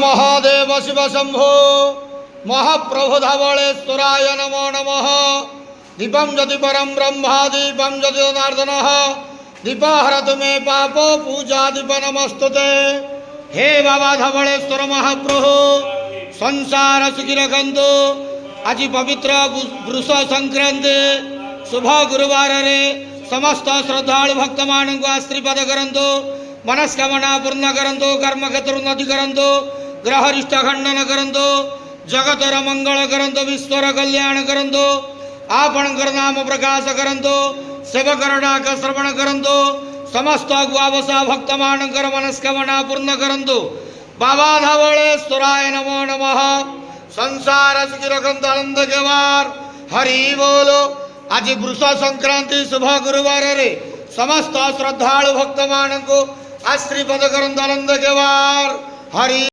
महादेव शिव शंभो महाप्रभु धवलेश्वराय नमो नमः। दीपं ज्योति परम ब्रह्मा दीपं ज्योति जनार्दन दीपहरतु मे पापो पूजा दीप नमस्तुते। हे बाबा धवलेश्वर महाप्रभु संसार सुखी रखंतु। आज पवित्र वृष संक्रांति शुभ गुरुवार रे समस्त श्रद्धालु भक्त मान को आशीर्वाद करंतु। मनस्कामना पूर्ण करंतु। कर्म क्षेत्र उन्नति करंतु। ग्रहरिष्ठ खंडन करंतु। जगतर मंगल करंतु। विश्वर कल्याण करंतु। आपणकर नाम प्रकाश करंतु। सेवकर डाक श्रवण करंतु। समस्त गुआवसा भक्त मानकर मनस्कामना पूर्ण करंतु। बाबा धवलेश्वराय नमो नमः। संसार सुखी रखंतु आनंद के वार हरि बोलो। आज वृष संक्रांति शुभ गुरुवार रे समस्त श्रद्धालु भक्त मान को आशीर्वाद करंतु आनंद के वार हरि।